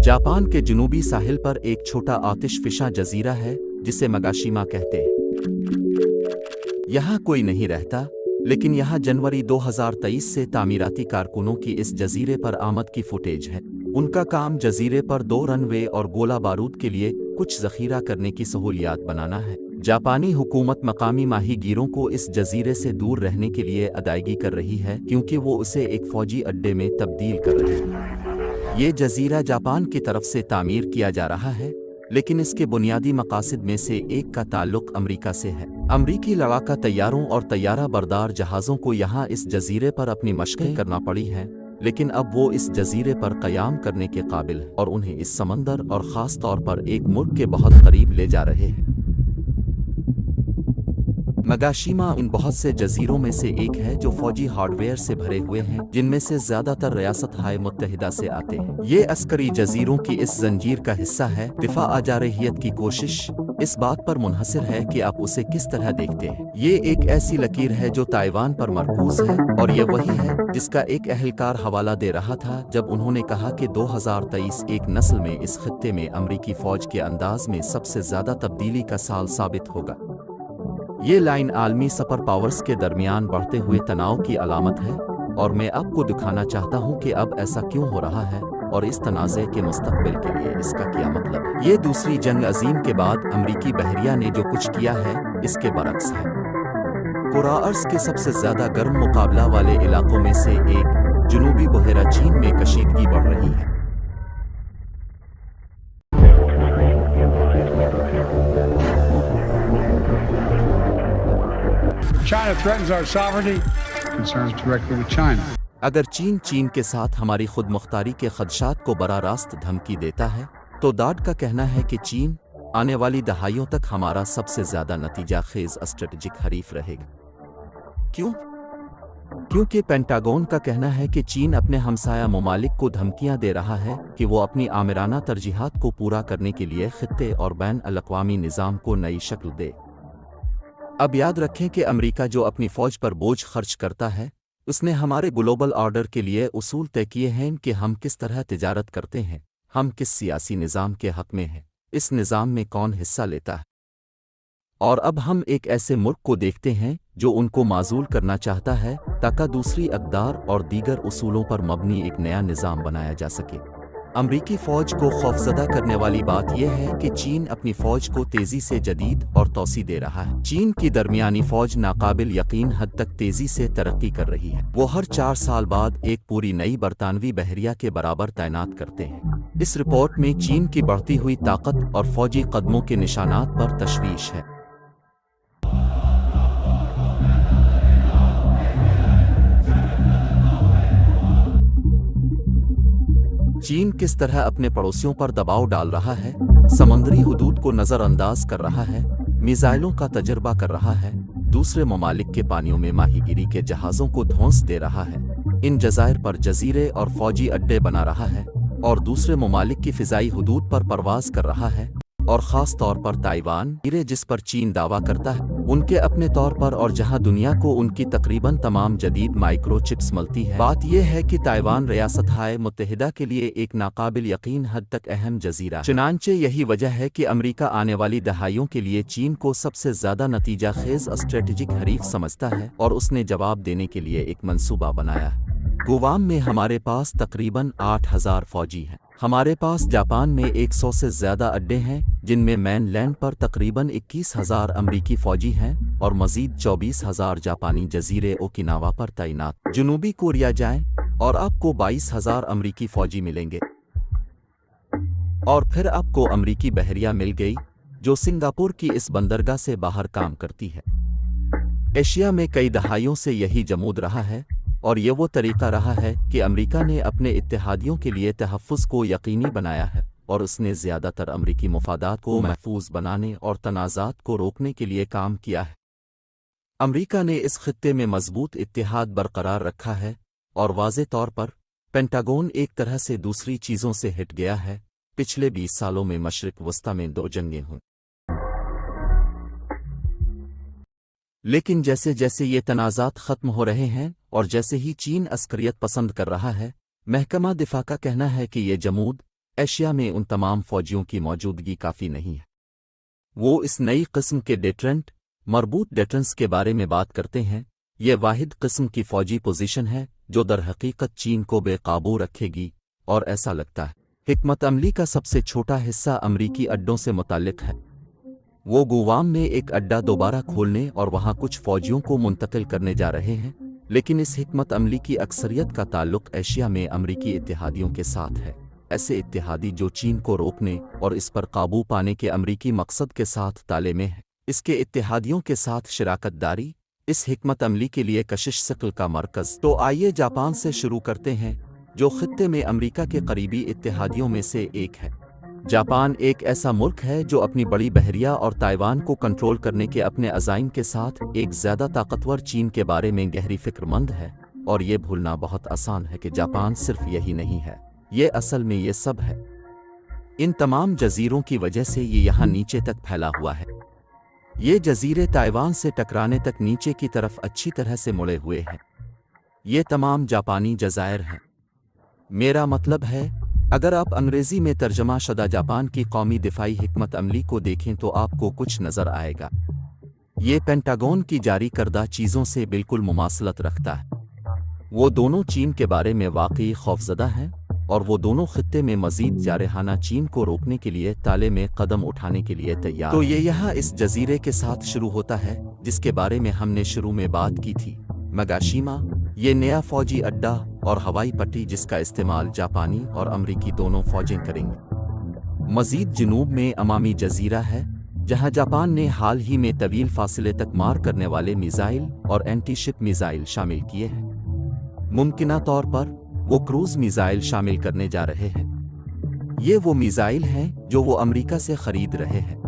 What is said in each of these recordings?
Japan के जनूबी साहिल पर एक छोटा आतिशफिशा जजीरा है जिसे मगाशिमा कहते हैं। यहाँ कोई नहीं रहता, लेकिन यहाँ जनवरी 2023 से तामीराती कारकुनों की इस जजीरे पर आमद की फुटेज है। उनका काम जजीरे पर 2 रनवे और गोला बारूद के लिए कुछ जखीरा करने की सहूलियात बनाना है। जापानी हुकूमत मकामी माहीगीरों को इस जजीरे से दूर रहने के लिए अदायगी कर रही है, क्योंकि वो उसे एक फौजी अड्डे में तब्दील कर रही है। ये जजीरा जापान की तरफ से तामीर किया जा रहा है, लेकिन इसके बुनियादी मकासद में से एक का ताल्लुक अमरीका से है। अमरीकी लड़ाका तैयारों और तैयारा बरदार जहाज़ों को यहाँ इस जजीरे पर अपनी मशक़ें करना पड़ी हैं, लेकिन अब वो इस जजीरे पर क़याम करने के काबिल हैं और उन्हें इस समंदर और ख़ास तौर पर एक मुल्क के बहुत करीब ले जा रहे हैं। मगाशिमा उन बहुत से जजीरों में से एक है जो फौजी हार्डवेयर से भरे हुए हैं, जिनमें से ज़्यादातर रियासत हाय मुत्तहिदा से आते हैं। ये अस्करी जजीरों की इस जंजीर का हिस्सा है। दिफा आजारहियत की कोशिश इस बात पर मुनहसिर है कि आप उसे किस तरह देखते हैं। ये एक ऐसी लकीर है जो ताइवान पर मरकूज है, और ये वही है जिसका एक अहलकार हवाला दे रहा था जब उन्होंने कहा कि 2023 एक नस्ल में इस खित्ते में अमरीकी फ़ौज के अंदाज में सबसे ज़्यादा तब्दीली का साल साबित होगा। ये लाइन आलमी सुपर पावर्स के दरमियान बढ़ते हुए तनाव की अलामत है, और मैं आपको दिखाना चाहता हूँ कि अब ऐसा क्यों हो रहा है और इस तनाज़े के मुस्तक़बिल के लिए इसका क्या मतलब है। ये दूसरी जंग अज़ीम के बाद अमरीकी बहरिया ने जो कुछ किया है इसके बरक्स है। कुराअर्ज़ के सबसे ज़्यादा गर्म मुकाबला वाले इलाकों में से एक जनूबी बहेरा चीन में कशीदगी बढ़ रही है। China threatens our sovereignty. Concerns directly with China. अगर चीन के साथ हमारी खुद मुख्तारी के खदशात को बराह रास्त धमकी देता है, तो डाड का कहना है कि चीन आने वाली दहाइयों तक हमारा सबसे ज़्यादा नतीजा खेज स्ट्रेटेजिक हरीफ रहेगा। क्यों? क्योंकि पेंटागन का कहना है कि चीन अपने हमसाया ममालिक को धमकियां दे रहा है कि वो अपनी आमिराना तरजीहात को पूरा करने के लिए खित्ते और बैन अल-अक़वामी निज़ाम को नई शक्ल दे। अब याद रखें कि अमेरिका जो अपनी फ़ौज पर बोझ खर्च करता है, उसने हमारे ग्लोबल ऑर्डर के लिए उसूल तय किए हैं कि हम किस तरह तिजारत करते हैं, हम किस सियासी निज़ाम के हक़ में हैं, इस निज़ाम में कौन हिस्सा लेता है। और अब हम एक ऐसे मुल्क को देखते हैं जो उनको माज़ूल करना चाहता है ताकि दूसरी अक़दार और दीगर उसूलों पर मबनी एक नया निज़ाम बनाया जा सके। अमरीकी फ़ौज को खौफज़दा करने वाली बात यह है कि चीन अपनी फ़ौज को तेज़ी से जदीद और तौसी दे रहा है। चीन की दरमियानी फ़ौज नाकाबिल यकीन हद तक तेज़ी से तरक्की कर रही है। वो हर 4 साल बाद एक पूरी नई बरतानवी बहरिया के बराबर तैनात करते हैं। इस रिपोर्ट में चीन की बढ़ती हुई ताकत और फ़ौजी कदमों के निशानात पर तशवीश है। चीन किस तरह अपने पड़ोसियों पर दबाव डाल रहा है, समंदरी हुदूद को नज़रअंदाज कर रहा है, मिसाइलों का तजर्बा कर रहा है, दूसरे ममालिक के पानियों में माहीगिरी के जहाज़ों को धौंस दे रहा है, इन जज़ायर पर जजीरे और फौजी अड्डे बना रहा है, और दूसरे ममालिक की फ़िज़ाई हुदूद पर परवाज़ कर रहा है, और ख़ास तौर पर ताइवान जिस पर चीन दावा करता है उनके अपने तौर पर, और जहां दुनिया को उनकी तकरीबन तमाम जदीद माइक्रोचिप्स मिलती है। बात यह है कि ताइवान रियासत हाय मुत्तहिदा के लिए एक नाकाबिल यकीन हद तक अहम जजीरा है। चुनांचे यही वजह है कि अमेरिका आने वाली दहाइयों के लिए चीन को सबसे ज़्यादा नतीजा खेज स्ट्रेटेजिक हरीफ समझता है, और उसने जवाब देने के लिए एक मंसूबा बनाया है। गुवाम में हमारे पास तकरीबन 8,000 फौजी हैं। हमारे पास जापान में 100 से ज़्यादा अड्डे हैं, जिनमें मेनलैंड पर तकरीबन 21,000 अमरीकी फ़ौजी हैं और मज़ीद 24,000 जापानी जजीरे ओकिनावा पर तैनात। जनूबी कोरिया जाएं और आपको 22,000 अमरीकी फ़ौजी मिलेंगे। और फिर आपको अमरीकी बहरिया मिल गई जो सिंगापुर की इस बंदरगाह से बाहर काम करती है। एशिया में कई दहाइयों से यही जमूद रहा है, और ये वो तरीक़ा रहा है कि अमेरिका ने अपने इत्तेहादियों के लिए तहफ़्फ़ुज़ को यकीनी बनाया है, और उसने ज़्यादातर अमरीकी मफादात को महफूज बनाने और तनाज़ात को रोकने के लिए काम किया है। अमरीका ने इस खित्ते में मजबूत इत्तेहाद बरकरार रखा है, और वाज़े तौर पर पेंटागन एक तरह से दूसरी चीज़ों से हिट गया है। पिछले 20 सालों में मशरिक़ वस्ता में 2 जंगें हुईं, لیکن جیسے جیسے یہ تنازعات ختم ہو رہے ہیں اور جیسے ہی چین عسکریت پسند کر رہا ہے، محکمہ دفاع کا کہنا ہے کہ یہ جمود ایشیا میں ان تمام فوجیوں کی موجودگی کافی نہیں ہے۔ وہ اس نئی قسم کے ڈیٹرنٹ مربوط ڈیٹرنس کے بارے میں بات کرتے ہیں۔ یہ واحد قسم کی فوجی پوزیشن ہے جو در حقیقت چین کو بے قابو رکھے گی، اور ایسا لگتا ہے حکمت عملی کا سب سے چھوٹا حصہ امریکی اڈوں سے متعلق ہے۔ وہ گوام میں ایک اڈا دوبارہ کھولنے اور وہاں کچھ فوجیوں کو منتقل کرنے جا رہے ہیں، لیکن اس حکمت عملی کی اکثریت کا تعلق ایشیا میں امریکی اتحادیوں کے ساتھ ہے، ایسے اتحادی جو چین کو روکنے اور اس پر قابو پانے کے امریکی مقصد کے ساتھ تالے میں ہے۔ اس کے اتحادیوں کے ساتھ شراکت داری اس حکمت عملی کے لیے کشش ثقل کا مرکز۔ تو آئیے جاپان سے شروع کرتے ہیں، جو خطے میں امریکہ کے قریبی اتحادیوں میں سے ایک ہے۔ جاپان ایک ایسا ملک ہے جو اپنی بڑی بحریہ اور تائیوان کو کنٹرول کرنے کے اپنے عزائم کے ساتھ ایک زیادہ طاقتور چین کے بارے میں گہری فکر مند ہے، اور یہ بھولنا بہت آسان ہے کہ جاپان صرف یہی نہیں ہے، یہ اصل میں یہ سب ہے۔ ان تمام جزیروں کی وجہ سے یہ یہاں نیچے تک پھیلا ہوا ہے۔ یہ جزیرے تائیوان سے ٹکرانے تک نیچے کی طرف اچھی طرح سے مڑے ہوئے ہیں۔ یہ تمام جاپانی جزائر ہیں۔ میرا مطلب ہے، اگر آپ انگریزی میں ترجمہ شدہ جاپان کی قومی دفاعی حکمت عملی کو دیکھیں تو آپ کو کچھ نظر آئے گا۔ یہ پینٹاگون کی جاری کردہ چیزوں سے بالکل مماثلت رکھتا ہے۔ وہ دونوں چین کے بارے میں واقعی خوفزدہ ہیں، اور وہ دونوں خطے میں مزید جارحانہ چین کو روکنے کے لیے تالے میں قدم اٹھانے کے لیے تیار۔ تو یہ یہاں اس جزیرے کے ساتھ شروع ہوتا ہے جس کے بارے میں ہم نے شروع میں بات کی تھی، مگاشیما، یہ نیا فوجی اڈا اور ہوائی پٹی جس کا استعمال جاپانی اور امریکی دونوں فوجیں کریں گی۔ مزید جنوب میں امامی جزیرہ ہے، جہاں جاپان نے حال ہی میں طویل فاصلے تک مار کرنے والے میزائل اور اینٹی شپ میزائل شامل کیے ہیں۔ ممکنہ طور پر وہ کروز میزائل شامل کرنے جا رہے ہیں۔ یہ وہ میزائل ہیں جو وہ امریکہ سے خرید رہے ہیں۔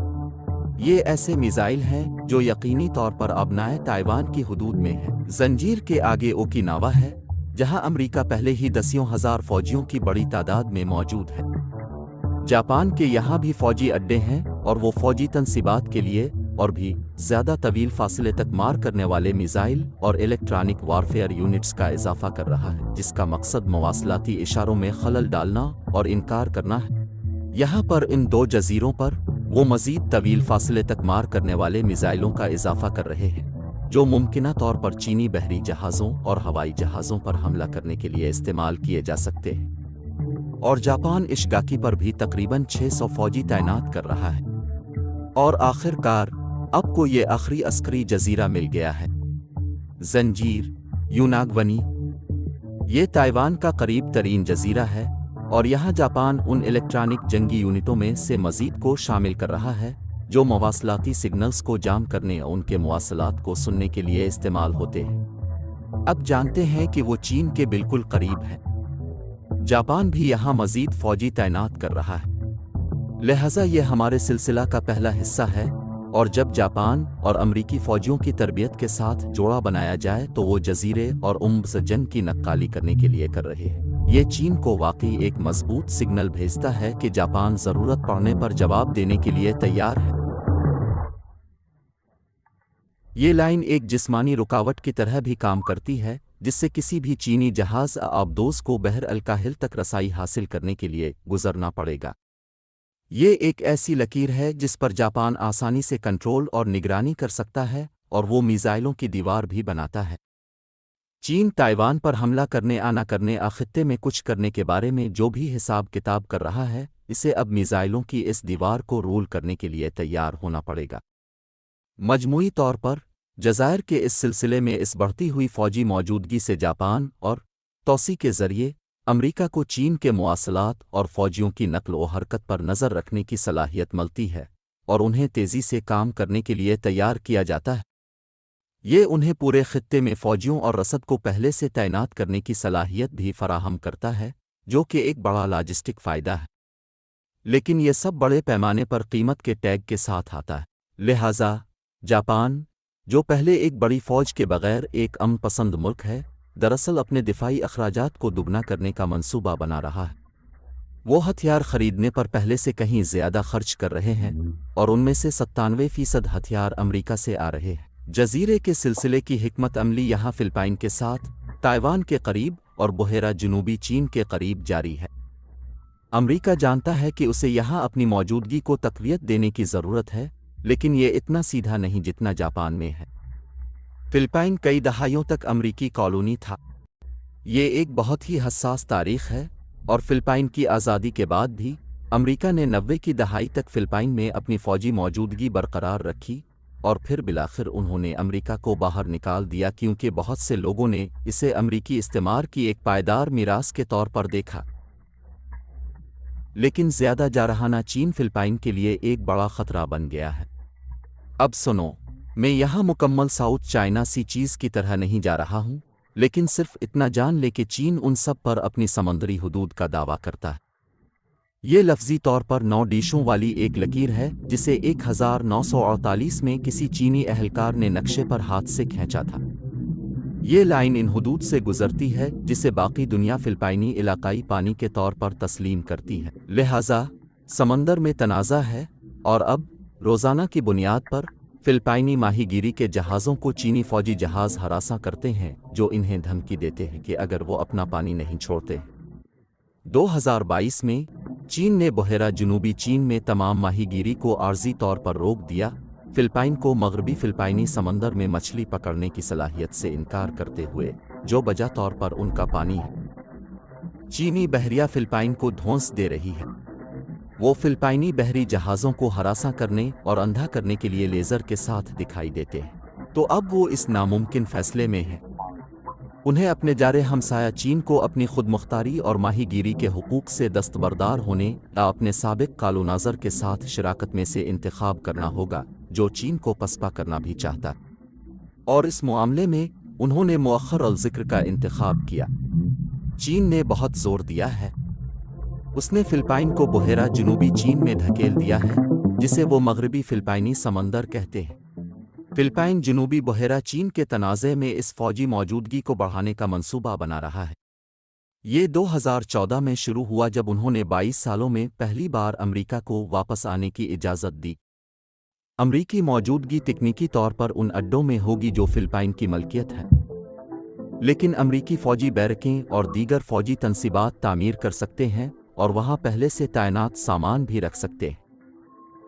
یہ ایسے میزائل ہیں جو یقینی طور پر ابنائے تائیوان کی حدود میں ہیں۔ زنجیر کے آگے اوکیناوا ہے، جہاں امریکہ پہلے ہی دسیوں ہزار فوجیوں کی بڑی تعداد میں موجود ہے۔ جاپان کے یہاں بھی فوجی اڈے ہیں، اور وہ فوجی تنصیبات کے لیے اور بھی زیادہ طویل فاصلے تک مار کرنے والے میزائل اور الیکٹرانک وارفیئر یونٹس کا اضافہ کر رہا ہے، جس کا مقصد مواصلاتی اشاروں میں خلل ڈالنا اور انکار کرنا ہے۔ یہاں پر ان دو جزیروں پر وہ مزید طویل فاصلے تک مار کرنے والے میزائلوں کا اضافہ کر رہے ہیں، جو ممکنہ طور پر چینی بحری جہازوں اور ہوائی جہازوں پر حملہ کرنے کے لیے استعمال کیے جا سکتے ہیں۔ اور جاپان اشگاکی پر بھی تقریباً 600 فوجی تعینات کر رہا ہے۔ اور آخر کار اب کو یہ آخری عسکری جزیرہ مل گیا ہے، زنجیر یوناگونی۔ یہ تائیوان کا قریب ترین جزیرہ ہے، اور یہاں جاپان ان الیکٹرانک جنگی یونٹوں میں سے مزید کو شامل کر رہا ہے جو مواصلاتی سگنلز کو جام کرنے اور ان کے مواصلات کو سننے کے لیے استعمال ہوتے ہیں۔ اب جانتے ہیں کہ وہ چین کے بالکل قریب ہے۔ جاپان بھی یہاں مزید فوجی تعینات کر رہا ہے، لہٰذا یہ ہمارے سلسلہ کا پہلا حصہ ہے، اور جب جاپان اور امریکی فوجیوں کی تربیت کے ساتھ جوڑا بنایا جائے تو وہ جزیرے اور جنگ کی نقالی کرنے کے لیے کر رہے ہیں۔ یہ چین کو واقعی ایک مضبوط سگنل بھیجتا ہے کہ جاپان ضرورت پڑنے پر جواب دینے کے لیے تیار ہے۔ یہ لائن ایک جسمانی رکاوٹ کی طرح بھی کام کرتی ہے، جس سے کسی بھی چینی جہاز آبدوز کو بحر الکاہل تک رسائی حاصل کرنے کے لیے گزرنا پڑے گا۔ یہ ایک ایسی لکیر ہے جس پر جاپان آسانی سے کنٹرول اور نگرانی کر سکتا ہے، اور وہ میزائلوں کی دیوار بھی بناتا ہے۔ چین تائیوان پر حملہ کرنے نہ کرنے خطے میں کچھ کرنے کے بارے میں جو بھی حساب کتاب کر رہا ہے، اسے اب میزائلوں کی اس دیوار کو رول کرنے کے لیے تیار ہونا پڑے گا۔ مجموعی طور پر جزائر کے اس سلسلے میں اس بڑھتی ہوئی فوجی موجودگی سے جاپان اور توسیع کے ذریعے امریکہ کو چین کے مواصلات اور فوجیوں کی نقل و حرکت پر نظر رکھنے کی صلاحیت ملتی ہے، اور انہیں تیزی سے کام کرنے کے لیے تیار کیا جاتا ہے۔ یہ انہیں پورے خطے میں فوجیوں اور رسد کو پہلے سے تعینات کرنے کی صلاحیت بھی فراہم کرتا ہے، جو کہ ایک بڑا لاجسٹک فائدہ ہے۔ لیکن یہ سب بڑے پیمانے پر قیمت کے ٹیگ کے ساتھ آتا ہے، لہٰذا جاپان، جو پہلے ایک بڑی فوج کے بغیر ایک امن پسند ملک ہے، دراصل اپنے دفاعی اخراجات کو دگنا کرنے کا منصوبہ بنا رہا ہے۔ وہ ہتھیار خریدنے پر پہلے سے کہیں زیادہ خرچ کر رہے ہیں، اور ان میں سے 97% ہتھیار امریکہ سے آ رہے ہیں۔ जजीरे के सिलसिले की हिकमत अमली यहाँ फिलिपाइन के साथ ताइवान के करीब और बुहेरा जनूबी चीन के करीब जारी है। अमेरिका जानता है कि उसे यहाँ अपनी मौजूदगी को तक़वियत देने की ज़रूरत है, लेकिन ये इतना सीधा नहीं जितना जापान में है। फिलिपाइन कई दहाइयों तक अमरीकी कॉलोनी था। ये एक बहुत ही हसास तारीख़ है और फिलिपाइन की आज़ादी के बाद भी अमेरिका ने 90 की दहाई तक फिलिपाइन में अपनी फ़ौजी मौजूदगी बरकरार रखी और फिर बिलाखिर उन्होंने अमेरिका को बाहर निकाल दिया, क्योंकि बहुत से लोगों ने इसे अमरीकी इस्तेमार की एक पायदार मीरास के तौर पर देखा। लेकिन ज़्यादा जारहाना चीन फिलिपाइन के लिए एक बड़ा ख़तरा बन गया है। अब सुनो, मैं यहाँ मुकम्मल साउथ चाइना सी चीज़ की तरह नहीं जा रहा हूँ, लेकिन सिर्फ इतना जान ले कि चीन उन सब पर अपनी समंदरी हुदूद का दावा करता है। ये लफ्ज़ी तौर पर 9 डिशों वाली एक लकीर है जिसे 1948 में किसी चीनी अहलकार ने नक्शे पर हाथ से खींचा था। ये लाइन इन हुदूद से गुजरती है जिसे बाकी दुनिया फिलिपाइनी इलाकाई पानी के तौर पर तस्लीम करती है। लिहाजा समंदर में तनाज़ा है और अब रोज़ाना की बुनियाद पर फिलिपाइनी माहीगीरी के जहाज़ों को चीनी फ़ौजी जहाज़ हरासा करते हैं, जो इन्हें धमकी देते हैं कि अगर वो अपना पानी नहीं छोड़ते। 2022 में चीन ने बुहेरा जनूबी चीन में तमाम माहीगीरी को आर्जी तौर पर रोक दिया, फिलिपाइन को मगरबी फिलिपाइनी समंदर में मछली पकड़ने की सलाहियत से इनकार करते हुए, जो बजा तौर पर उनका पानी है। चीनी बहरिया फिलिपाइन को ध्वंस दे रही है। वो फिलिपाइनी बहरी जहाज़ों को हरासा करने और अंधा करने के लिए लेज़र के साथ दिखाई देते हैं। तो अब वो इस नामुमकिन फैसले में हैं। उन्हें अपने जारे हमसाया चीन को अपनी खुद मुख्तारी और माहीगीरी के हुकूक से दस्तबरदार होने या अपने साबिक कालोनाज़र के साथ शराकत में से इंतखाब करना होगा, जो चीन को पसपा करना भी चाहता। और इस मामले में उन्होंने मुअख्खर अल-ज़िक्र का इंतखाब किया। चीन ने बहुत जोर दिया है। उसने फिलिपाइन को बुहेरा जनूबी चीन में धकेल दिया है, जिसे वो मगरबी फिलिपाइनी समंदर कहते हैं। फिलिपाइन जनूबी बुहेरा चीन के तनाज़े में इस फ़ौजी मौजूदगी को बढ़ाने का मंसूबा बना रहा है। ये 2014 में शुरू हुआ जब उन्होंने 22 सालों में पहली बार अमेरिका को वापस आने की इजाज़त दी। अमरीकी मौजूदगी तकनीकी तौर पर उन अड्डों में होगी जो फिलिपाइन की मलकियत है, लेकिन अमरीकी फ़ौजी बैरकें और दीगर फ़ौजी तनसीबात तामीर कर सकते हैं और वहाँ पहले से तैनात सामान भी रख सकते हैं।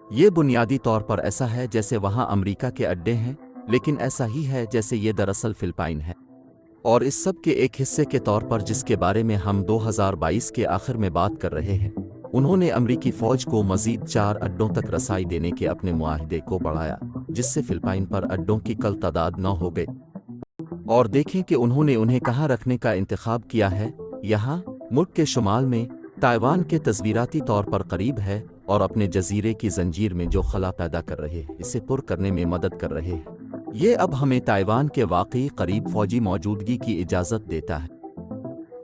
ये बुनियादी तौर पर ऐसा है जैसे वहाँ अमेरिका के अड्डे हैं, लेकिन ऐसा ही है जैसे ये दरअसल फिलिपाइन है। और इस सब के एक हिस्से के तौर पर, जिसके बारे में हम 2022 के आखिर में बात कर रहे हैं, उन्होंने अमरीकी फ़ौज को मज़ीद 4 अड्डों तक रसाई देने के अपने मुआहदे को बढ़ाया, जिससे फिलिपाइन पर अड्डों की कल तादाद 9 हो गई। और देखें कि उन्होंने उन्हें कहाँ रखने का इंतखाब किया है। यहाँ मुल्क के शुमाल में ताइवान के तस्वीराती तौर पर करीब है और अपने जजीरे की जंजीर में जो खला पैदा कर रहे हैं, इसे पुर करने में मदद कर रहे हैं। ये अब हमें ताइवान के वाकई करीब फ़ौजी मौजूदगी की इजाज़त देता है।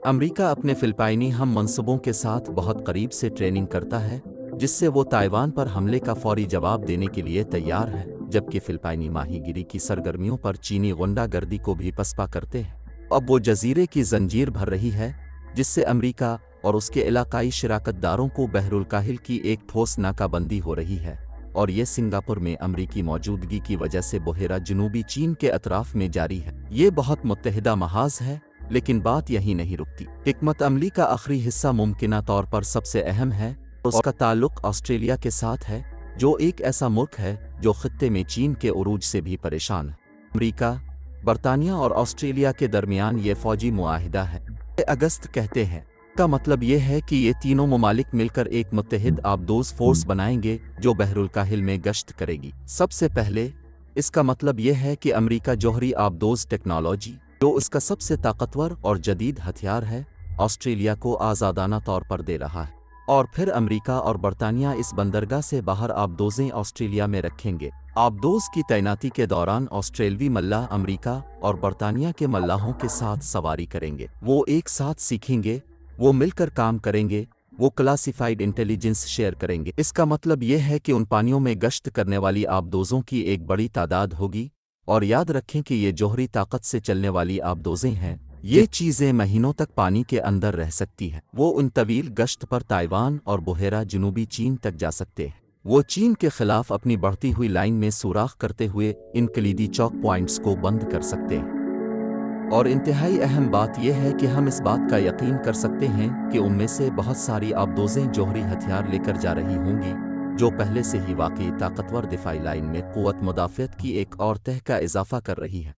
अमेरिका अपने फिलिपाइनी हम मंसूबों के साथ बहुत करीब से ट्रेनिंग करता है, जिससे वो ताइवान पर हमले का फौरी जवाब देने के लिए तैयार है, जबकि फिलिपाइनी माहीगीरी की सरगर्मियों पर चीनी गुंडागर्दी को भी पसपा करते हैं। अब वो जजीरे की जंजीर भर रही है, जिससे अमेरिका और उसके इलाकाई शराकतदारों को बहरुल काहिल की एक ठोस नाकाबंदी हो रही है। और ये सिंगापुर में अमरीकी मौजूदगी की वजह से बुहेरा जनूबी चीन के अतराफ में जारी है। ये बहुत मुत्तहिदा महाज है, लेकिन बात यही नहीं रुकती। हिकमत अमली का आखिरी हिस्सा मुमकिना तौर पर सबसे अहम है। उसका ताल्लुक ऑस्ट्रेलिया के साथ है, जो एक ऐसा मुल्क है जो खित्ते में चीन के उरूज से भी परेशान है। अमरीका, बरतानिया और ऑस्ट्रेलिया के दरमियान ये फ़ौजी मुआहिदा है। अगस्त कहते हैं का मतलब ये है कि ये तीनों ममालिक मिलकर एक मुत्तहिद आबदोज़ फोर्स बनाएंगे जो बहरुल काहिल में गश्त करेगी। सबसे पहले इसका मतलब ये है कि अमेरिका जोहरी आबदोज़ टेक्नोलॉजी, जो उसका सबसे ताकतवर और जदीद हथियार है, ऑस्ट्रेलिया को आज़ादाना तौर पर दे रहा है। और फिर अमेरिका और बरतानिया इस बंदरगाह से बाहर आबदोज़ें ऑस्ट्रेलिया में रखेंगे। आबदोज़ की तैनाती के दौरान ऑस्ट्रेलवी मल्लाह अमेरिका और बरतानिया के मल्लाहों के साथ सवारी करेंगे। वो एक साथ सीखेंगे, वो मिलकर काम करेंगे, वो क्लासिफाइड इंटेलिजेंस शेयर करेंगे। इसका मतलब ये है कि उन पानियों में गश्त करने वाली आबदोज़ों की एक बड़ी तादाद होगी। और याद रखें कि ये जोहरी ताकत से चलने वाली आबदोज़ें हैं। ये चीज़ें महीनों तक पानी के अंदर रह सकती हैं। वो उन तवील गश्त पर ताइवान और बुहेरा जनूबी चीन तक जा सकते हैं। وہ چین کے خلاف اپنی بڑھتی ہوئی لائن میں سوراخ کرتے ہوئے ان کلیدی چوک پوائنٹس کو بند کر سکتے ہیں۔ اور انتہائی اہم بات یہ ہے کہ ہم اس بات کا یقین کر سکتے ہیں کہ ان میں سے بہت ساری آبدوزیں جوہری ہتھیار لے کر جا رہی ہوں گی، جو پہلے سے ہی واقعی طاقتور دفاعی لائن میں قوت مدافعت کی ایک اور تہ کا اضافہ کر رہی ہے۔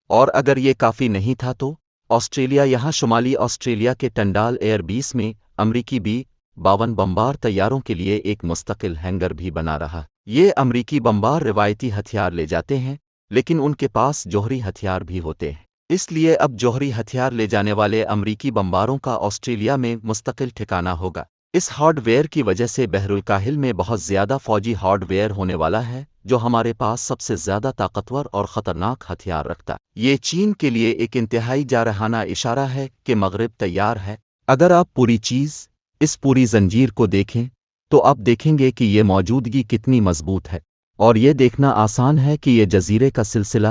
اور اگر یہ کافی نہیں تھا تو آسٹریلیا یہاں شمالی آسٹریلیا کے ٹنڈال ایئر بیس میں امریکی B-52 بمبار طیاروں کے لیے ایک مستقل ہینگر بھی بنا رہا۔ یہ امریکی بمبار روایتی ہتھیار لے جاتے ہیں، لیکن ان کے پاس جوہری ہتھیار بھی ہوتے ہیں۔ اس لیے اب جوہری ہتھیار لے جانے والے امریکی بمباروں کا آسٹریلیا میں مستقل ٹھکانہ ہوگا۔ اس ہارڈ ویئر کی وجہ سے بحر الکاہل میں بہت زیادہ فوجی ہارڈ ویئر ہونے والا ہے، جو ہمارے پاس سب سے زیادہ طاقتور اور خطرناک ہتھیار رکھتا ہے۔ یہ چین کے لیے ایک انتہائی جارحانہ اشارہ ہے کہ مغرب تیار ہے۔ اگر آپ اس پوری زنجیر کو دیکھیں تو آپ دیکھیں گے کہ یہ موجودگی کتنی مضبوط ہے، اور یہ دیکھنا آسان ہے کہ یہ جزیرے کا سلسلہ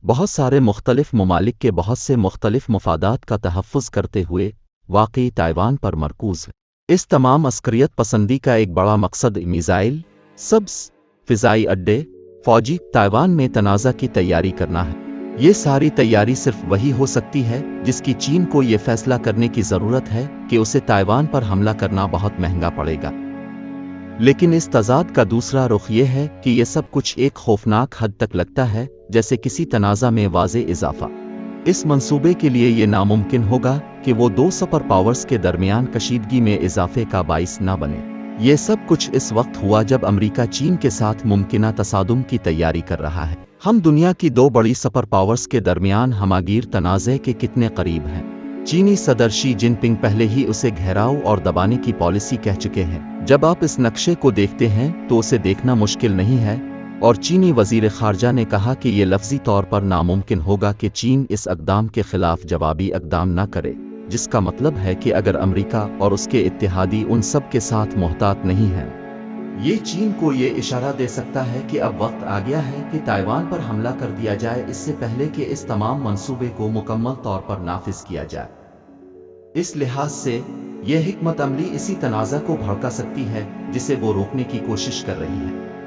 بہت سارے مختلف ممالک کے بہت سے مختلف مفادات کا تحفظ کرتے ہوئے واقعی تائیوان پر مرکوز ہے۔ اس تمام عسکریت پسندی کا ایک بڑا مقصد میزائل، سبز، فضائی اڈے، فوجی تائیوان میں تنازع کی تیاری کرنا ہے۔ یہ ساری تیاری صرف وہی ہو سکتی ہے جس کی چین کو یہ فیصلہ کرنے کی ضرورت ہے کہ اسے تائیوان پر حملہ کرنا بہت مہنگا پڑے گا۔ لیکن اس تضاد کا دوسرا رخ یہ ہے کہ یہ سب کچھ ایک خوفناک حد تک لگتا ہے جیسے کسی تنازع میں واضح اضافہ۔ اس منصوبے کے لیے یہ ناممکن ہوگا کہ وہ دو سپر پاورز کے درمیان کشیدگی میں اضافے کا باعث نہ بنے۔ یہ سب کچھ اس وقت ہوا جب امریکہ چین کے ساتھ ممکنہ تصادم کی تیاری کر رہا ہے۔ ہم دنیا کی دو بڑی سپر پاورز کے درمیان ہماگیر تنازع کے کتنے قریب ہیں۔ چینی صدر شی جن پنگ پہلے ہی اسے گھیراؤ اور دبانے کی پالیسی کہہ چکے ہیں۔ جب آپ اس نقشے کو دیکھتے ہیں تو اسے دیکھنا مشکل نہیں ہے، اور چینی وزیر خارجہ نے کہا کہ یہ لفظی طور پر ناممکن ہوگا کہ چین اس اقدام کے خلاف جوابی اقدام نہ کرے، جس کا مطلب ہے کہ اگر امریکہ اور اس کے اتحادی ان سب کے ساتھ محتاط نہیں ہیں، یہ چین کو یہ اشارہ دے سکتا ہے کہ اب وقت آ گیا ہے کہ تائیوان پر حملہ کر دیا جائے اس سے پہلے کہ اس تمام منصوبے کو مکمل طور پر نافذ کیا جائے۔ اس لحاظ سے یہ حکمت عملی اسی تنازع کو بھڑکا سکتی ہے جسے وہ روکنے کی کوشش کر رہی ہے۔